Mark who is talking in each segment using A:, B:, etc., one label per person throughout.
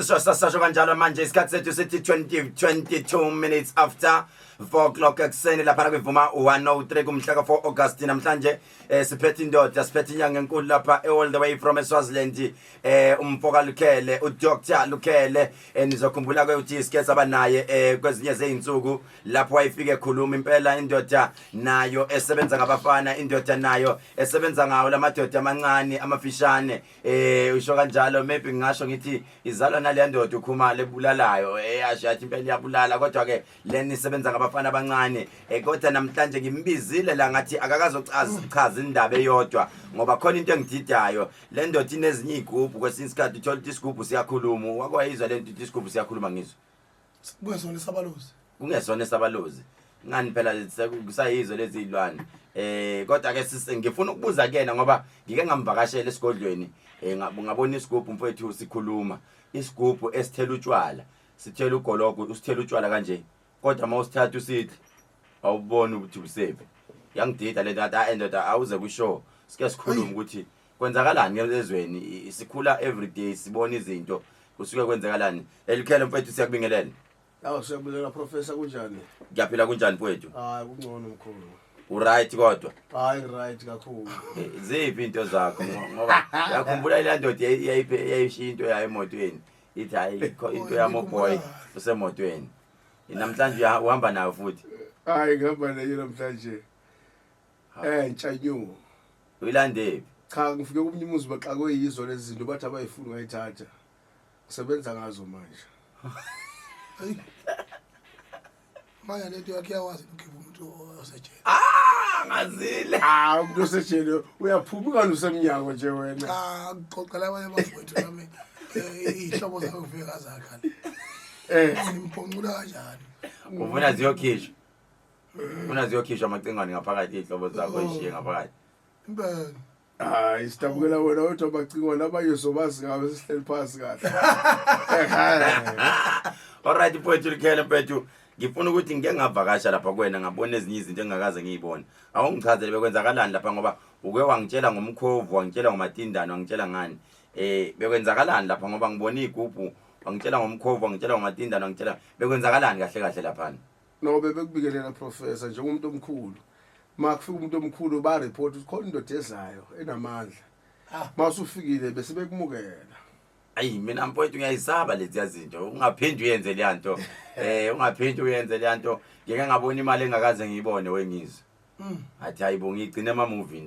A: Sasho kanjalo manje isikhathi sethu sithi 22 minutes after 4 o'clock ekseni lapha kwivuma 103 kumhla ka4 August namhlanje siphethe indoda siphethe inyanga enkulu lapha all the way from Swaziland umfoka Lukhele uDr Lukhele nizokhumbula ukuthi isikhathi abanaye kwezinye zeinsuku lapho wayifike ekhuluma impela indoda nayo esebenza ngabafana indoda nayo esebenza ngawo lamadoda amancane amafishane usho kanjalo maybe ngisho ngithi izalwa nale ndoda ukhumala ebulalayo eyasho yathi impela iyabulala kodwa ke leni isebenza ngabafana abancane kodwa namhlanje ngimbizile la ngathi akakazochaza indaba eyodwa ngoba khona into engididayo le ndoda inezinye igroup kwesinye isikhathi uthola ukuthi isigubhu siyakhuluma wakwayizwa le ndoda isigubhu siyakhuluma ngizwe
B: kungesona isabalozi
A: kungesona isabalozi ngani phela kusayizwe lezi ilwane kodwa ke ngifuna ukubuza kena ngoba ngike ngamvakashela esigodlweni ngabona isigubhu mfowethu sikhuluma isigubhu esithela utshwala sithela ugologo usithela utshwala kanje kodwa mawusithatha usithi awuboni ukuthi usepe yangidida le ndoda endoda awuze kusho sike sikhuluma ukuthi kwenzakalani ezweni sikhula everyday sibona izinto kusuke kwenzakalani Lukhele mfowethu siyakubingelela
B: siyabingelela professor kunjani
A: ngiyaphila kunjani mfowethu
B: hayi kungcono mkhulu
A: uright kodwa
B: hayi right kakhulu
A: ziphi into zakho ngoba yakhumbula ile ndoda yayishiya into yayo emotweni ithi hayi into yamo boy usemotweni namhlanje uhamba nayo futhi
B: hayi ngihamba nayo namhlanje ntshanyu
A: uyilandephi
B: cha ngifike kumnyimuzi baxa kweyizwe lezi zinto bathi abayifuni ngayithatha usebenza ngazo manje
C: manje lento yakhe yawazi ukukhipha umuntu osejele
A: ngazile
B: umuntu osejele uyaphuma ngani usemnyango nje wena
C: ngoqala abanye bafowethu nami ihlobo zakho kuveka zakhala ngimphongula kanjani
A: ufuna ziyokhishwa unaziyokhishwa amacingwane ngaphakathi ihlobo zakho ishiye ngaphakathi
C: impela
B: hayi sitabukela wena kodwa amacingwane abanye sobazi ngabe sihleli phansi kahle
A: alright mfowethu Lukhele mfowethu ngifuna ukuthi ngike ngavakasha lapha kuwena ngabona ezinye izinto engakaze ngiyibone awungichazele bekwenzakalani lapha ngoba uke wangitshela ngomkhovu wangitshela ngomatindana wangitshela ngani bekwenzakalani lapha ngoba ngibona igubhu wangitshela ngomkhovu wangitshela ngomatindana wangitshela bekwenzakalani kahle kahle lapha
B: no bebekubikelela professor njengomuntu omkhulu makufika umuntu omkhulu ba report ukuthi khona indoda ezayo enamandla masufikile bese bekumukela
A: ayi mina mfowethu ngiyayisaba lezi yazinto ungaphindi uyenze le yanto ungaphindi uyenze le yanto ngeke ngabona imali engakaze ngiyibone wengizwe athi ayibonga igcina movie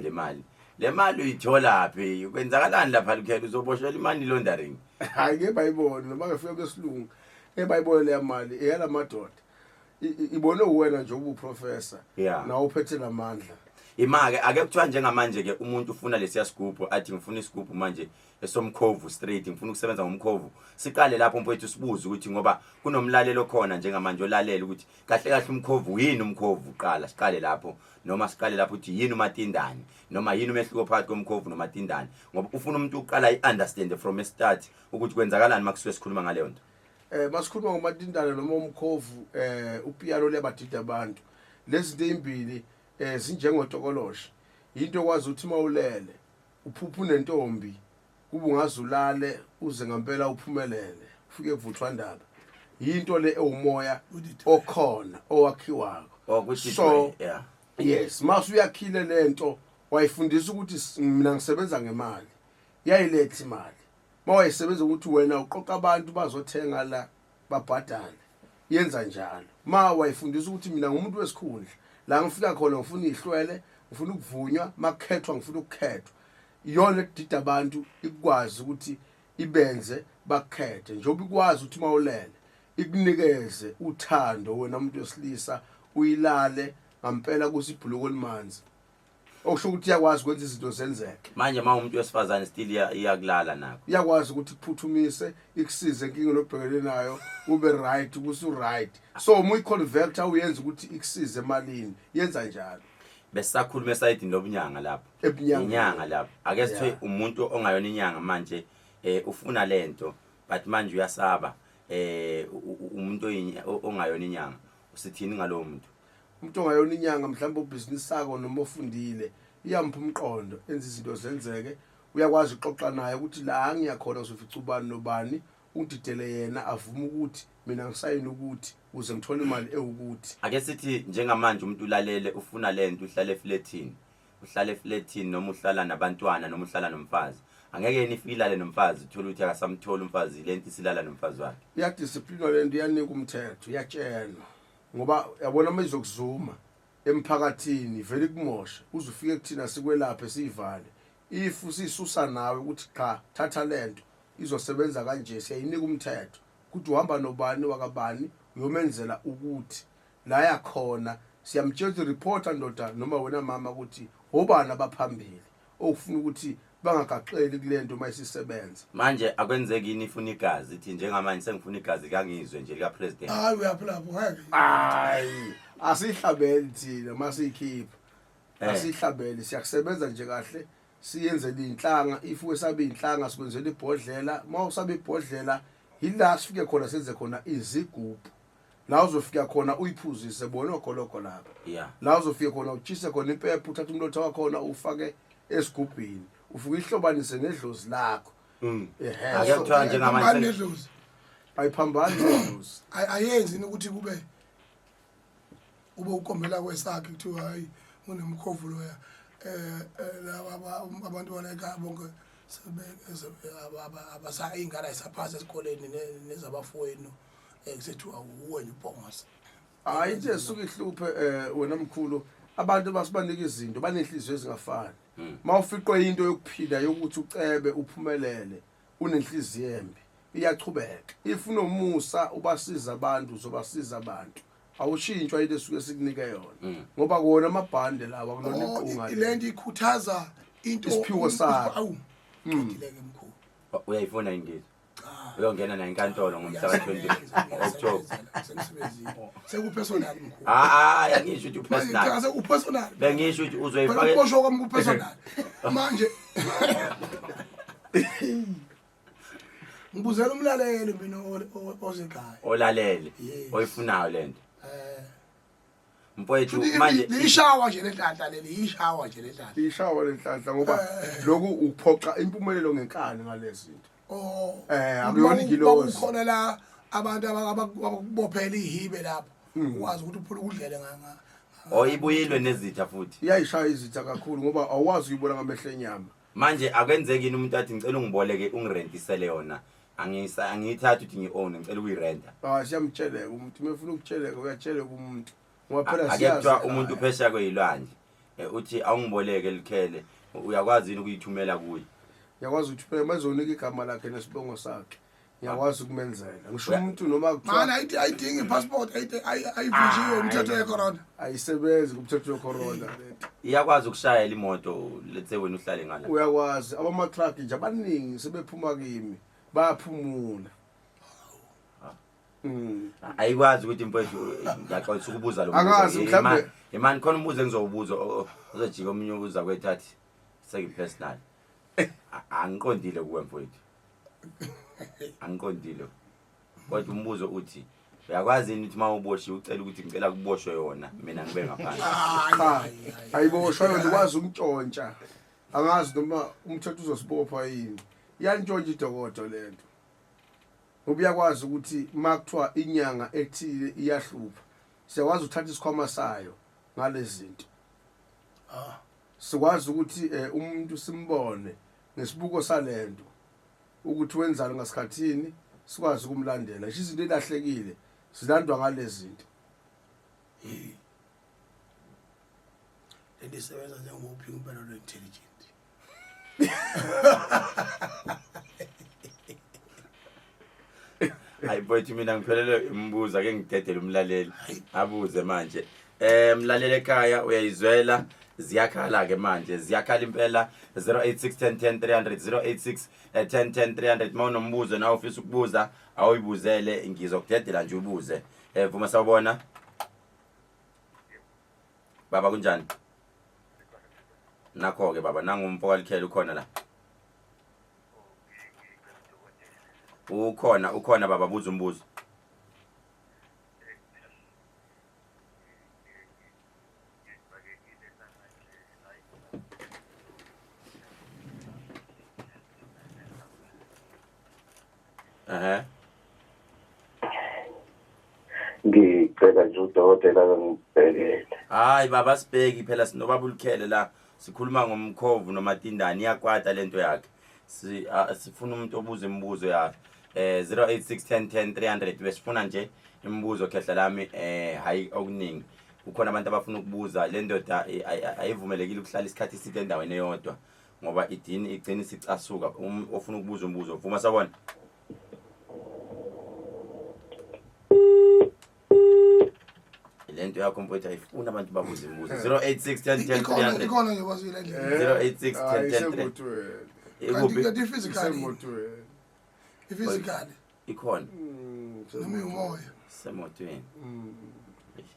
A: le mali uyithola phi kwenzakalani lapha Lukhele uzoboshela imali laundering
B: hayi ke bayibone noma ngefika kwesilungu bayibone le mali eyala madoda ibone wena nje ubuprofessor nawo uphethe lamandla
A: imake ake kuthiwa njengamanje ke umuntu ufuna lesiya sigubhu athi ngifuna isigubhu manje esomkhovu straight ngifuna ukusebenza ngomkhovu siqale lapho mfowethu sibuze ukuthi ngoba kunomlalelo khona njengamanje olalela ukuthi kahle kahle umkhovu yini umkhovu qala siqale lapho noma siqale lapho uthi yini umatindane noma yini umehluko phakathi komkhovu nomatindane ngoba ufuna umuntu uqala iunderstand from a start ukuthi kwenzakalani makusuke sikhuluma ngale nto
B: masikhuluma ngomatindane noma umkhovu upiano lebadida abantu lezi zinto ezimbili zinjengotokoloshe into kwazi ukuthi mawulele uphupha unentombi kuba ungazulale uze ngempela uphumelele ufike evuthwa ndaba into le ewumoya okhona owakhiwako
A: so
B: yes masu uyakhile lento wayifundisa ukuthi mina ngisebenza ngemali yayilethe imali mawayisebenza ukuthi wena uqoqa abantu bazothenga la babhadale yenza njalo wayifundisa ukuthi mina ngumuntu wesikhundla la ngifika khona ngifuna ihlwele ngifuna ukuvunywa makhethwa ngifuna ukukhethwa iyona edida abantu ikwazi ukuthi ibenze bakhethe njengoba ikwazi ukuthi mawulele ikunikeze uthando wena umuntu wesilisa uyilale ngempela kusibhuluko limanzi okusho ukuthi yakwazi ukwenza izinto zenzeke
A: manje umuntu wesifazane still iyakulala nakho
B: yakwazi ukuthi kuphuthumise ikusize inkinga lokubhekelele nayo ube right ukusu right so uyiconvert uyenza ukuthi ikusize emalini yenza njalo
A: besisakhuluma esayidini lobunyanga lapho inyanga lapho ake sithe umuntu ongayona inyanga manje ufuna lento but manje uyasaba umuntu ongayona inyanga usithini ngalowo
B: umuntu ongayona inyanga mhlawumbe ubusiness sakho noma ufundile iyampa umqondo enza izinto zenzeke uyakwazi uxoxa naye ukuthi la ngiyakhona uzofica ubani nobani ungididele yena avume ukuthi mina ngisayini ukuthi uze ngithole imali ewukuthi.
A: Ake sithi njengamanje umuntu ulalele ufuna lento uhlale eflatini. Uhlale eflatini noma uhlala nabantwana noma uhlala nomfazi. Angeke yena ifilale nomfazi uthola ukuthi akasamthola umfazi lento isilala nomfazi wakhe.
B: Iyadiscipline lento iyanika umthetho iyatshelwa ngoba yabona mayizokuzuma emphakathini vele kumosha uzufike kuthina sikwelaphe sivale if usisusa nawe ukuthi cha thatha lento izosebenza kanje siyayinika umthetho ukuthi uhamba nobani wakabani uyomenzela ukuthi la yakhona siyamtshela reporter ndoda noma wena mama ukuthi obani abaphambili okufuna ukuthi bangagaxeli kulento mayisisebenza.
A: Manje akwenzeki yini ifuna igazi ithi njengamanje sengifuna igazi kangizwe nje lika president.
C: hayi uyaphilapho ngeke
B: Hayi asihlabeli thina masiyikhipha.
A: Eh.
B: Asihlabeli siyakusebenza nje kahle siyenzele inhlanga if wesabe inhlanga sikwenzela ibhodlela mawusabe ibhodlela yila sifike khona senze khona izigubhu la uzofika khona uyiphuzise bona ogoloko lapha.
A: Yeah.
B: La uzofika khona uchise khona impepho uthatha umlotha wakho khona ufake esigubhini ufuke ihlobanise nedlozi lakho.
A: Ake kuthiwa njengamanje
C: nedlozi
B: ayiphambani nedlozi
C: ayenzi ukuthi kube ukombela kwesakhe kuthiwa hayi unemkhovu loya laba abantu baleka bonke abasa ingane isaphasa esikoleni nezabafowenu kusethiwa uwena ibhongasa.
B: hayi nje suke ihluphe wena mkhulu abantu basibanika izinto banenhliziyo ezingafani. Mawufiqwe into yokuphila yokuthi ucebe uphumelele unenhliziyo embi iyachubeka ifuna umusa ubasiza abantu uzobasiza abantu awushintshwa into esuke sikunike yona ngoba kona amabhande lawa kulona iqhunga
C: lento ikhuthaza into
B: isiphiwo sakho.
C: awu ngileke mkhulu
A: uyayifuna ingezi. Uyongena na enkantolo ngomhla ka-20 October.
C: sekupersonal mkhulu
A: Angisho ukuthi upersonal.
C: Ngase upersonal
A: Bengisho ukuthi uzoyifaka
C: ukusho kwami kupersonal manje ngibuzela umlaleli mina osekhaya
A: olalele oyifunayo lento. Mfowethu
C: manje
A: manje
C: lishawa nje lenhlanhla leli ishawa nje lenhlanhla
B: ishawa lenhlanhla ngoba lokhu uphoqa impumelelo ngenkani ngalezinto. Akuyona ingilosi.
C: Ukhona la abantu abakubophela ihibe lapho ukwazi ukuthi uphula ukudlele
A: oyibuyilwe nezitha futhi.
B: Iyayishaya izitha kakhulu ngoba awazi uyibona ngamehlo enyama.
A: Manje akwenzeki yini umuntu athi ngicela ungiboleke ungirentisele yona angiyithatha uthi ngi-own ngicela ukuyirenta.
B: Siyamtsheleka umuntu mefuna ukutsheleka uyatsheleka umuntu ngoba phela
A: akekuthiwa umuntu phesha kweyilwandle uthi awungiboleke likhele uyakwazi yini ukuyithumela kuye.
B: Ngiyakwazi ukuthi phela mazonika igama lakhe nesibongo sakhe ngiyakwazi ukumenzela ngisho umuntu noma kuthiwa
C: mana ayidingi passport ayivunjiwe umthetho wecorona
B: ayisebenzi kumthetho wecorona lento.
A: Iyakwazi ukushayela imoto lethe wena uhlale ngala.
B: Uyakwazi abama-truck nje abaningi sebephuma kimi bayaphumula.
A: Ayikwazi ukuthi mfowethu ngiyaxolisa ukubuza lo
B: Angazi mhlambe
A: imani khona umbuzo engizowubuza uzojika omunye ubuza kwethathi sekupersonal. Angiqondile kuwe mfowethu. Angiqondile. Kodwa umbuzo uthi uyakwazi yini ukuthi mawuboshiwe ucela ukuthi ngicela kuboshwe yona mina ngibe ngaphandle.
B: Ayiboshwa yona ukwazi umntshontsha. Angazi noma umthetho uzosibopha yini. Iyantshontsha idokodo lento. Ubuyakwazi ukuthi makuthiwa inyanga ethile iyahlupha siyakwazi ukuthatha isikhwama sayo ngalezi zinto. Sikwazi ukuthi umuntu simbone nesibuko salento ukuthi wenzalo ngasikhathini sikwazi ukumlandela nje izinto elahlekile silandwa ngalezi zinto.
C: Elisebenza njengophi impela lo intelligent.
A: Hayi mfowethu mina ngiphelele imbuzo ake ngidedele umlaleli abuze manje. Mlaleli ekhaya uyayizwela ziyakhala ke manje ziyakhala impela 0861010300 0861010300 mawunombuzo nawe ufisa ukubuza awuyibuzele ngizokudedela nje ubuze. Vuma sawubona baba kunjani nakho ke baba nangumfo walikhela ukhona la ukhona baba buza umbuzo.
D: ngicela nje udokotela ngibhekele.
A: Hayi baba sibheki phela sinobaba ulikhele la sikhuluma ngomkhovu nomatindani iyakwata lento yakhe. Sifuna umuntu obuza imibuzo yakhe. 0861010 besifuna nje imibuzo khehla lami hayi okuningi. Kukhona abantu abafuna ukubuza le ndoda ayivumelekile ukuhlala isikhathi eside endaweni eyodwa ngoba idini igcina isicasuka ofuna ukubuza umbuzo vuma sabona. Lento yakho mfowethu ayifuna abantu babuze imibuzo 0861010
C: ikhona nje kwazile ndlela
A: 0861010
C: kanti physically
A: ikhona
C: noma umoya
A: semotweni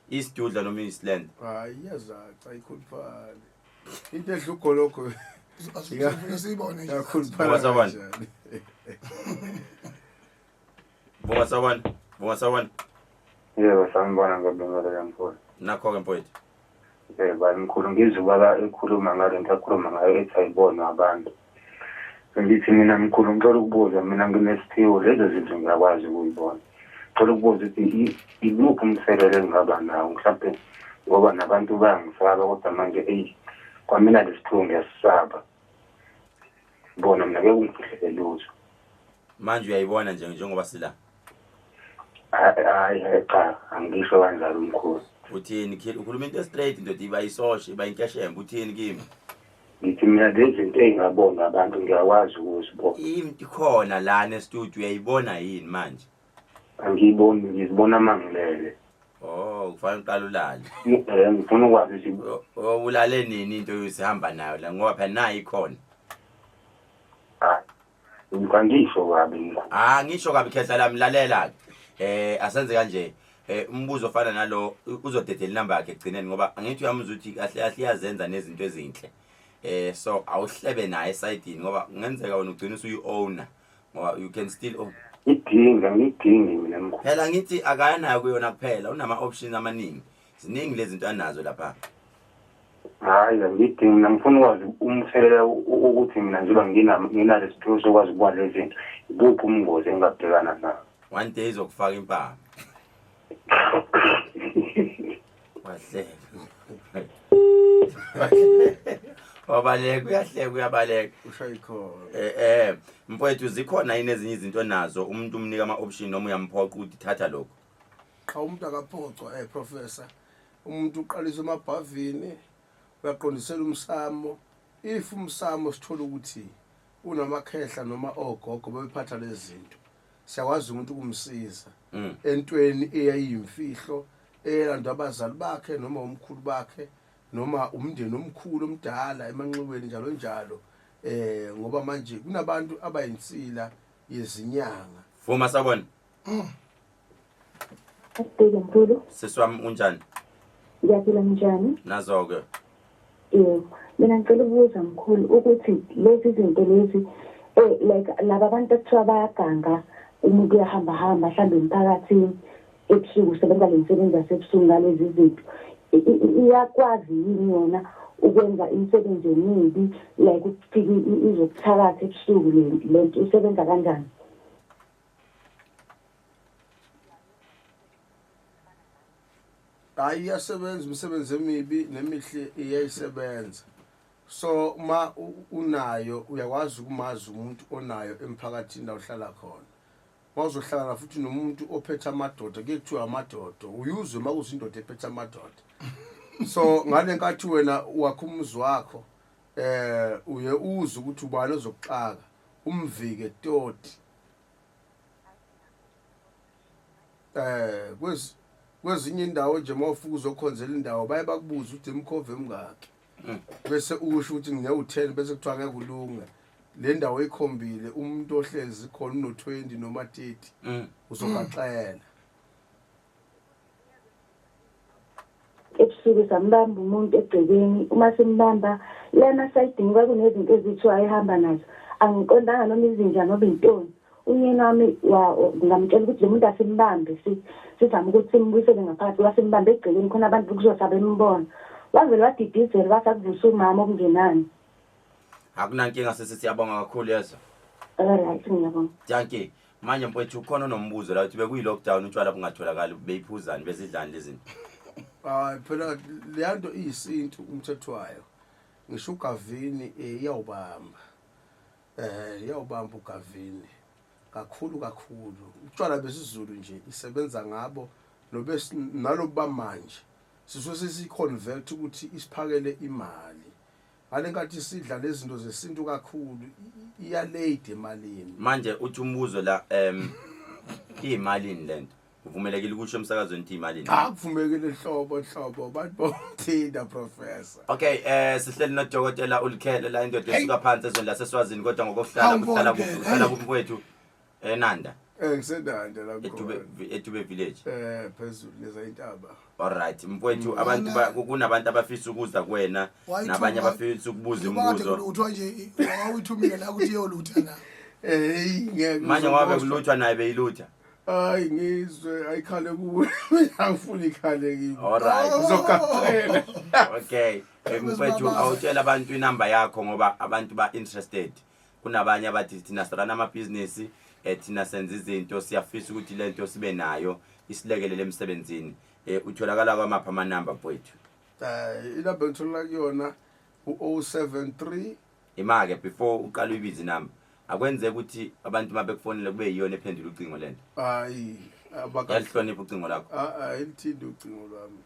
A: isidudla noma island
B: hayi yazaca ayikhuluphala into edla ugolokho
C: asibone nje
B: yakhuluphala
A: Vuma sabona
D: Yebo sanibona ngobengela yamfowethu.
A: nakho ke mfowethu
D: Bamkhulu ngizubala ekhuluma ngale nto akhuluma ngayo ethi ayibona abantu. Ngithi mina mkhulu ngicela ukubuza mina nginesiphiwo lezo zinto ngiyakwazi ukuyibona. Ngicela ukubuza ukuthi iluphi umsebenzi engaba nawo mhlawumbe ngoba nabantu bayangisaba kodwa manje kwamina lesiphiwo ngiyasisaba. Bona mina ngeke ungifihle lutho.
A: manje uyayibona nje njengoba sila
D: Hayi cha angisho kanjalo mkhulu.
A: uthini ukhuluma into straight ndoda iba isoshe iba inkeshembe uthini kimi
D: Ngithi mina lezi zinto engabona abantu ngiyakwazi ukuzibona.
A: into khona la ne studio uyayibona yini manje
D: Angiyiboni ngizibona mangilele.
A: kufanele uqala ulale
D: Ngifuna ukwazi ukuthi
A: ulale nini into yosihamba nayo la ngoba phela nayi ikhona
D: ngisho kabi.
A: ngisho kabi khehla lami lalela asenze kanje umbuzo ofana nalo uzodedela inamba yakhe egcineni ngoba angithi uyamuzwa ukuthi kahle iyazenza nezinto ezinhle so awuhlebe naye esayidini ngoba kungenzeka wena ugcina usuyi-owner ngoba you can still
D: ngidingi mina mkhulu.
A: phela ngithi akayanayo kuyona kuphela unama-options amaningi ziningi lezi zinto anazo lapha
D: Hayi ngidingi mina ngifuna ukwazi umthelela ukuthi mina njengoba nginale siphiwo sokwazi ukubona lezi zinto ibuphi ubungozi engingabhekana nawo.
A: one day izokufaka impama wahleka uyahleka uyabaleka
B: ushayikho
A: mfowethu zikhona yini ezinye izinto nazo umuntu umnika ama-option noma uyamphoqa ukuthi thatha lokho
B: xa umuntu akaphocwa professor umuntu uqalisa emabhavini uyaqondisela umsamo if umsamo sithola ukuthi unamakhehla noma ogogo bebephatha lezi zinto siyakwazi umuntu ukumsiza entweni eyayimfihlo elandwa abazali bakhe noma umkhulu bakhe noma umndeni omkhulu omdala emanxebeni njalo njalo ngoba manje kunabantu abayinsila yezinyanga
A: vuma sabona
E: Asibheke mkhulu.
A: seswami unjani
E: Ngiyaphila njani?
A: nazo-ke
E: Yebo. Mina ngicela ukubuza mkhulu ukuthi lezi zinto lezi like laba bantu ekuthiwa bayaganga umuntu uyahamba hamba mhlawumbe emphakathini ebusuku usebenza le misebenzi yasebusuku ngalezi zinto iyakwazi yini yona ukwenza imisebenzi emibi like ukufika izokuthakatha ebusuku le nto isebenza kanjani?
B: hayi iyasebenza imisebenzi emibi nemihle iyayisebenza so ma unayo uyakwazi ukumazi umuntu onayo emphakathini la uhlala khona mawuzohlala futhi nomuntu ophethe amadoda ke kuthiwa amadoda uyuzwe makuthi indoda ephethe amadoda so ngale nkathi wena wakho umuzi wakho uye uzwe ukuthi ubani ozokuxaka umvike toti kwezinye indawo nje mawufika uzokhonzela indawo baye bakubuza ukuthi imkhove emngaki bese usho ukuthi ngine-10 bese kuthiwa ngeke ulunge le ndawo ikhombile umuntu ohlezi khona uno-20 noma 30 uzogaxela
E: ebusuku sambamba umuntu egcekeni uma simbamba lana sayidingi kwakunezinto ezithiwa ayihamba nazo angiqondanga noma izinja noma intoni unyeni wami ngamtshela ukuthi lo muntu asimbambe sizama ukuthi simbuyisele ngaphakathi wasimbambe egcekeni khona abantu kuzosaba embona wavele wadidizela wasakuvusa umama okungenani
A: akunankinga sesiyabonga kakhulu yezo
E: right ngiyabonga
A: danke manje mfowethu khona nombuzo la uthi bekuyi lockdown utshwala bungatholakala beyiphuzani bezidlani lezinto.
B: Hayi phela leyanto iyisintu umthetho wayo. Ngisho uGavini iyawubamba. Iyawubamba uGavini. Kakhulu. Utshwala besizulu nje isebenza ngabo naloba manje. Sisuke sesiconvert ukuthi isiphakele imali. Ngalenkathi sidla lezinto zesintu kakhulu iya late emalini.
A: Manje uthi umbuzo la iyimalini lento. Uvumelekile ukusho emsakazweni ukuthi iyimalini.
B: Akuvumekile hlobo bantu bothina professor.
A: Okay, sihleli noDokotela uLkhele la indoda esuka phansi ezweni laseSwazini kodwa ngokuhlala kumfowethu Nanda.
B: Ngisedanda la khona.
A: Etube village.
B: Phezulu lezayintaba.
A: Alright, mfowethu abantu kunabantu abafisa ukuza kuwena nabanye abafisa ukubuza imibuzo.
C: Uthwa nje awuyithumile la ukuthi yolutha na.
B: Ngeke.
A: Manje wabe kulutha naye beyilutha.
B: Hayi ngizwe ayikhale kuwe. Angifuni ikhale kimi.
A: Alright,
B: uzokaphela.
A: Okay, mfowethu awutshela abantu inamba yakho ngoba abantu ba interested. Kunabanye abathi thina sirana ama business thina senza izinto siyafisa ukuthi lento sibe nayo isilekelele emsebenzini. Utholakala kwamapha ama number mfowethu.
B: Ilapha ngithola kuyona u073
A: imake before uqala uyibiza inamba. Akwenze ukuthi abantu mabekufonele kube yiyona ephendula ucingo lento.
B: Hayi
A: Yalihlonipha ucingo lakho.
B: Elithindi ucingo lwami.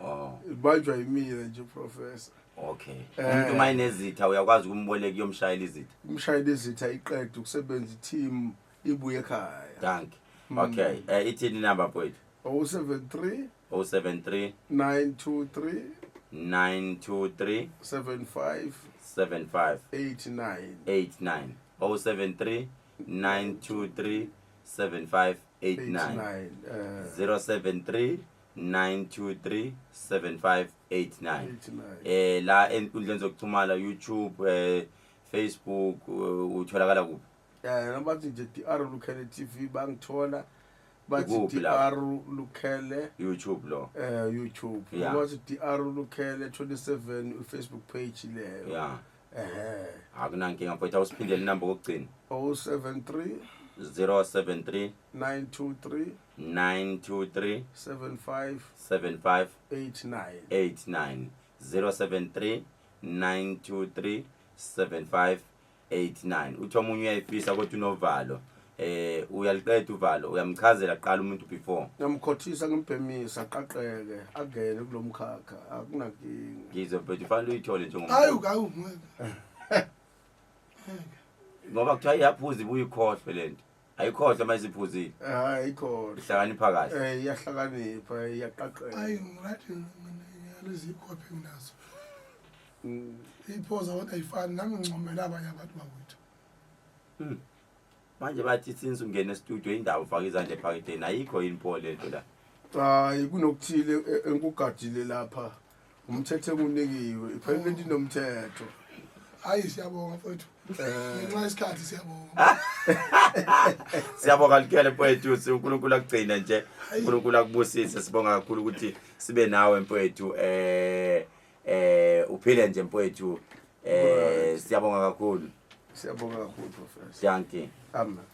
A: Oh.
B: Ibanjwa yimina nje professor.
A: Okay. Umuntu mayinezitha uyakwazi ukumboleka yomshayela izitha.
B: Umshayeli izitha iqedwe ukusebenza team ibuye ekhaya.
A: Thank you. Okay. Ithini number mfowethu?
B: 073 923
A: 923
B: 75
A: 89 073 923 7589 073 923 7589 la enkundleni zokuxhumana YouTube Facebook utholakala kuphi?
B: Nabathi nje DR Lukhele TV bangithola bathi DR Lukhele
A: YouTube lo
B: YouTube bathi DR Lukhele 27 Facebook page leyo.
A: Yeah. Akunankinga mfowethu awusiphindele inamba kokugcina
B: 073 923 75
A: 89 073 923 7589 uthi omunye uyayifisa kodwa unovalo uyaliqeda uvalo uyamchazela qala umuntu before
B: ngamkhothisa ngimbhemisa aqaqeke angene kulomkhakha akunankinga
A: ngizwe mfowethu fanele uyithole njengomuntu
C: Hayi
A: ngoba kuthiwa iyaphuza ibuye ikhohlwe lento ayikhohlwe mayiziphuzile
B: ayikho
A: ihlakanipha kahle
B: iyahlakanipha iyaqaqeka
C: ngirathi lezi copy nazo iphoza kodwa ayifani nami ngicomela abanye abantu bakwethu
A: manje bathi since ungena e-studio indawo ufaka izandla ephaketheni ayikho inpho lento la
B: hayi kunokuthile enkugadile lapha umthetho unikiwe iphela into inomthetho
C: hayi siyabonga mfowethu ngenxa yesikhathi siyabonga
A: siyabonga Lukhele mfowethu uNkulunkulu akugcina nje uNkulunkulu akubusise sibonga kakhulu ukuthi sibe nawe mfowethu uphile nje mfowethu siyabonga kakhulu
B: professor
A: thank you
B: amen